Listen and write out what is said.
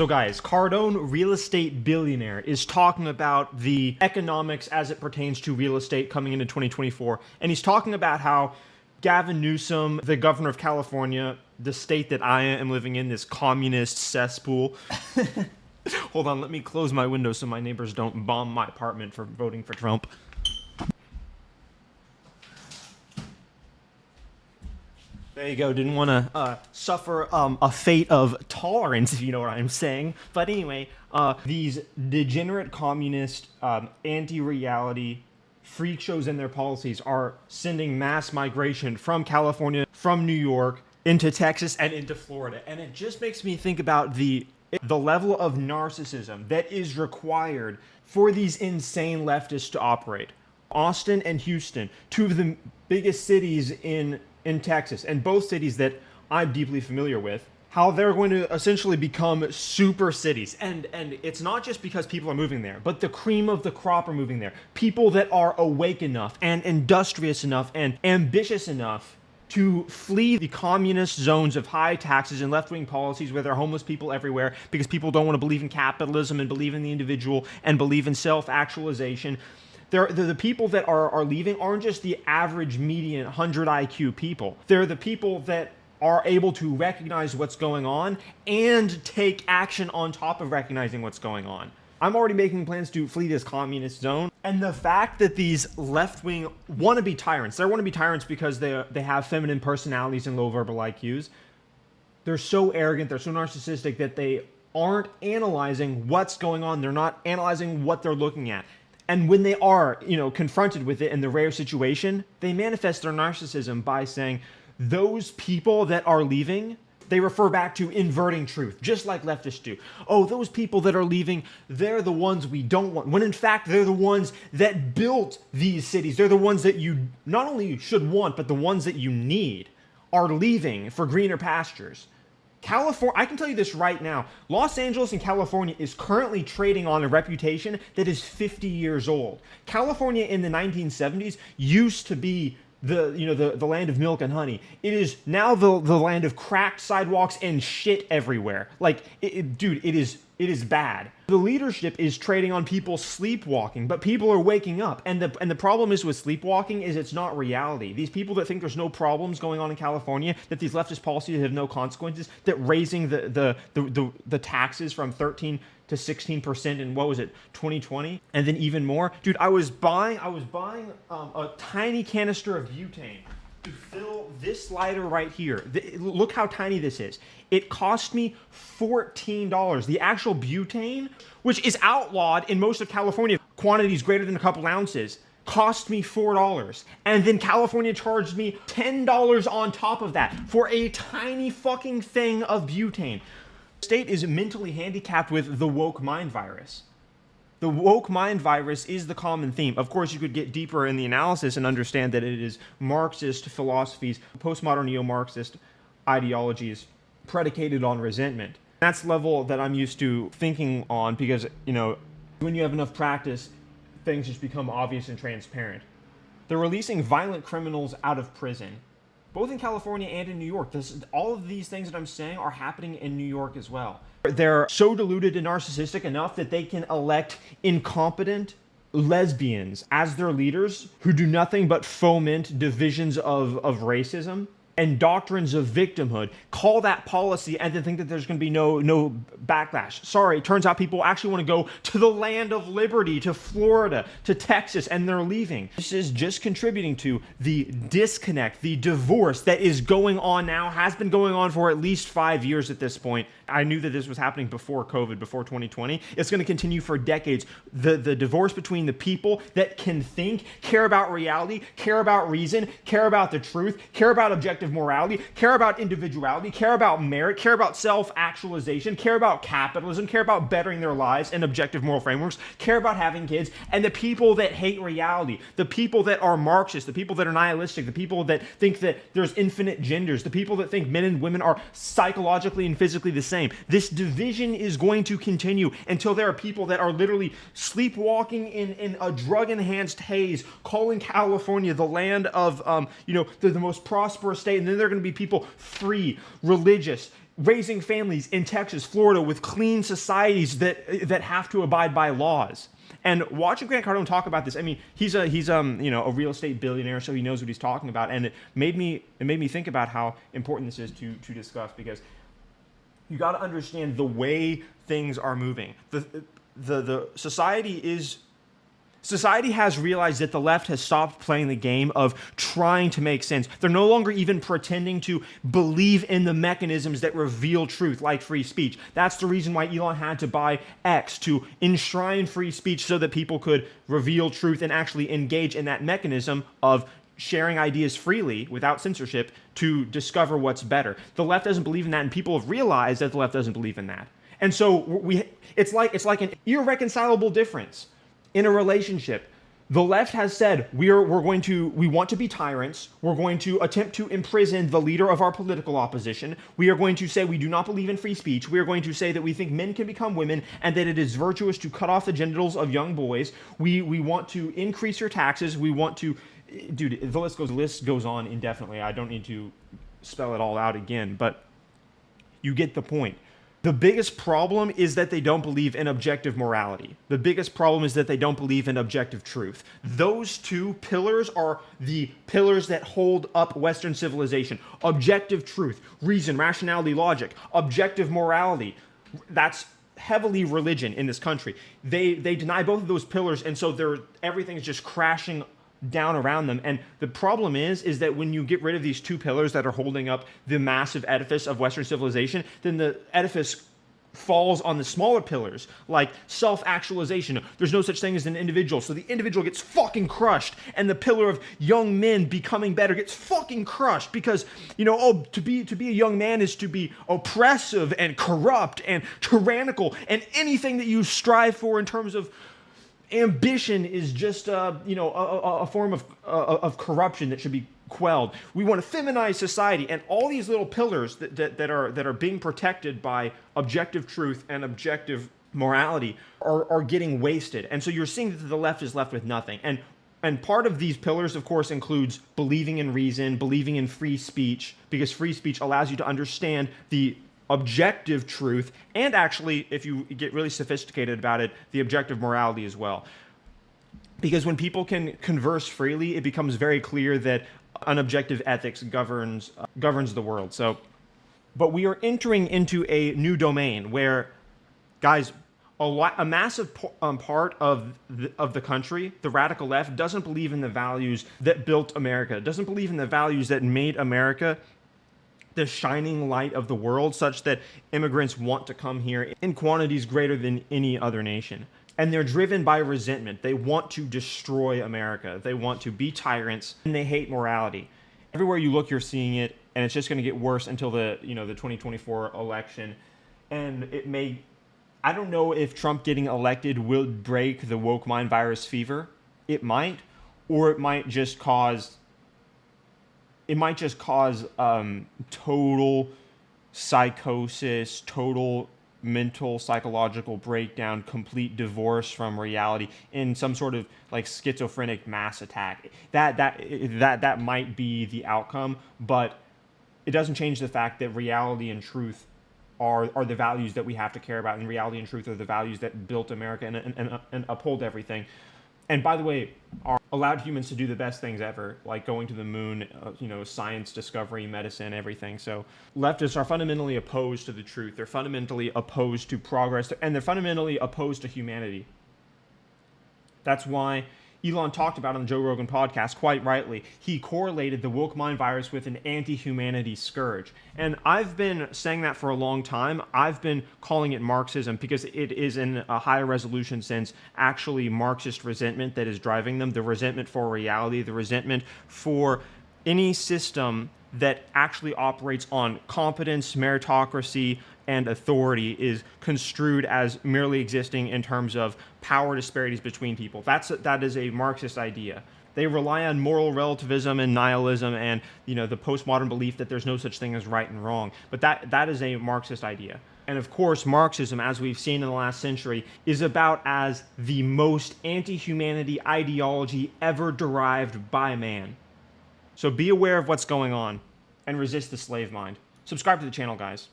So guys, Cardone, real estate billionaire, is talking about the economics as it pertains to real estate coming into 2024. And he's talking about how Gavin Newsom, the governor of California, the state that I am living in, this communist cesspool. Hold on, let me close my window so my neighbors don't bomb my apartment for voting for Trump. There you go. Didn't want to suffer a fate of tolerance, if you know what I'm saying. But anyway, these degenerate communist, anti-reality freak shows and their policies are sending mass migration from California, from New York, into Texas, and into Florida. And it just makes me think about the level of narcissism that is required for these insane leftists to operate. Austin and Houston, two of the biggest cities in Texas, and both cities that I'm deeply familiar with, how they're going to essentially become super cities. And it's not just because people are moving there, but the cream of the crop are moving there. People that are awake enough and industrious enough and ambitious enough to flee the communist zones of high taxes and left-wing policies where there are homeless people everywhere because people don't want to believe in capitalism and believe in the individual and believe in self-actualization. The people that are leaving aren't just the average median 100 IQ people. They're the people that are able to recognize what's going on and take action on top of recognizing what's going on. I'm already making plans to flee this communist zone. And the fact that these left-wing wannabe tyrants, they're wannabe tyrants because they have feminine personalities and low verbal IQs. They're so arrogant, they're so narcissistic that they aren't analyzing what's going on. They're not analyzing what they're looking at. And when they are, confronted with it in the rare situation, they manifest their narcissism by saying, those people that are leaving, they refer back to inverting truth, just like leftists do. Oh, those people that are leaving, they're the ones we don't want. When in fact, they're the ones that built these cities. They're the ones that you not only should want, but the ones that you need are leaving for greener pastures. California, I can tell you this right now, Los Angeles and California is currently trading on a reputation that is 50 years old. California in the 1970s used to be the land of milk and honey. It is now the land of cracked sidewalks and shit everywhere. Dude, it is bad. The leadership is trading on people sleepwalking, but people are waking up. And the problem is with sleepwalking is it's not reality. These people that think there's no problems going on in California, that these leftist policies have no consequences, that raising the taxes from 13 to 16% in 2020, and then even more. Dude, I was buying a tiny canister of butane to fill this lighter right here. Look how tiny this is. It cost me $14. The actual butane, which is outlawed in most of California, quantities greater than a couple ounces, cost me $4. And then California charged me $10 on top of that for a tiny fucking thing of butane. The state is mentally handicapped with the woke mind virus. The woke mind virus is the common theme. Of course, you could get deeper in the analysis and understand that it is Marxist philosophies, postmodern neo-Marxist ideologies predicated on resentment. That's the level that I'm used to thinking on because, when you have enough practice, things just become obvious and transparent. They're releasing violent criminals out of prison, both in California and in New York. All of these things that I'm saying are happening in New York as well. They're so deluded and narcissistic enough that they can elect incompetent lesbians as their leaders who do nothing but foment divisions of racism and doctrines of victimhood, call that policy, and then think that there's going to be no backlash. Sorry, it turns out people actually want to go to the land of liberty, to Florida, to Texas, and they're leaving. This is just contributing to the disconnect, the divorce that is going on now, has been going on for at least 5 years at this point. I knew that this was happening before COVID, before 2020. It's going to continue for decades. The divorce between the people that can think, care about reality, care about reason, care about the truth, care about objective morality, care about individuality, care about merit, care about self-actualization, care about capitalism, care about bettering their lives and objective moral frameworks, care about having kids, and the people that hate reality, the people that are Marxist, the people that are nihilistic, the people that think that there's infinite genders, the people that think men and women are psychologically and physically the same. This division is going to continue until there are people that are literally sleepwalking in a drug-enhanced haze, calling California the land of, the most prosperous state. And then there are going to be people free, religious, raising families in Texas, Florida, with clean societies that have to abide by laws. And watching Grant Cardone talk about this, I mean, he's a a real estate billionaire, so he knows what he's talking about, and it made me think about how important this is to discuss, because you got to understand the way things are moving. The Society has realized that the left has stopped playing the game of trying to make sense. They're no longer even pretending to believe in the mechanisms that reveal truth, like free speech. That's the reason why Elon had to buy X, to enshrine free speech so that people could reveal truth and actually engage in that mechanism of sharing ideas freely without censorship to discover what's better. The left doesn't believe in that, and people have realized that the left doesn't believe in that. And so it's like an irreconcilable difference in a relationship. The left has said we want to be tyrants. We're going to attempt to imprison the leader of our political opposition. We are going to say we do not believe in free speech. We are going to say that we think men can become women and that it is virtuous to cut off the genitals of young boys. We want to increase your taxes. We want to, dude, the list goes on indefinitely. I don't need to spell it all out again, but you get the point. The biggest problem is that they don't believe in objective morality. The biggest problem is that they don't believe in objective truth. Those two pillars are the pillars that hold up Western civilization. Objective truth, reason, rationality, logic. Objective morality, that's heavily religion in this country. They deny both of those pillars, and so everything's just crashing down around them. And the problem is that when you get rid of these two pillars that are holding up the massive edifice of Western civilization, then the edifice falls on the smaller pillars, like self-actualization. There's no such thing as an individual, so the individual gets fucking crushed, and the pillar of young men becoming better gets fucking crushed, because, to be a young man is to be oppressive and corrupt and tyrannical, and anything that you strive for in terms of ambition is just a form of corruption that should be quelled. We want to feminize society, and all these little pillars that are being protected by objective truth and objective morality are getting wasted. And so you're seeing that the left is left with nothing. And part of these pillars, of course, includes believing in reason, believing in free speech, because free speech allows you to understand the objective truth, and actually, if you get really sophisticated about it, the objective morality as well. Because when people can converse freely, it becomes very clear that unobjective ethics governs the world. But we are entering into a new domain where, guys, a massive part of the country, the radical left, doesn't believe in the values that built America, doesn't believe in the values that made America the shining light of the world, such that immigrants want to come here in quantities greater than any other nation. And they're driven by resentment. They want to destroy America. They want to be tyrants, and they hate morality. Everywhere you look, you're seeing it, and it's just going to get worse until the 2024 election. And I don't know if Trump getting elected will break the woke mind virus fever. It might, or it might just cause total psychosis, total mental, psychological breakdown, complete divorce from reality in some sort of like schizophrenic mass attack. That might be the outcome, but it doesn't change the fact that reality and truth are the values that we have to care about, and reality and truth are the values that built America and uphold everything. And by the way, are allowed humans to do the best things ever, like going to the moon, science, discovery, medicine, everything. So leftists are fundamentally opposed to the truth. They're fundamentally opposed to progress, and they're fundamentally opposed to humanity. That's why Elon talked about on the Joe Rogan podcast, quite rightly, he correlated the woke mind virus with an anti-humanity scourge. And I've been saying that for a long time. I've been calling it Marxism because it is, in a higher resolution sense, actually Marxist resentment that is driving them, the resentment for reality, the resentment for any system that actually operates on competence, meritocracy, and authority is construed as merely existing in terms of power disparities between people. That is a Marxist idea. They rely on moral relativism and nihilism and the postmodern belief that there's no such thing as right and wrong. But that is a Marxist idea. And of course, Marxism, as we've seen in the last century, is about as the most anti-humanity ideology ever derived by man. So be aware of what's going on and resist the slave mind. Subscribe to the channel, guys.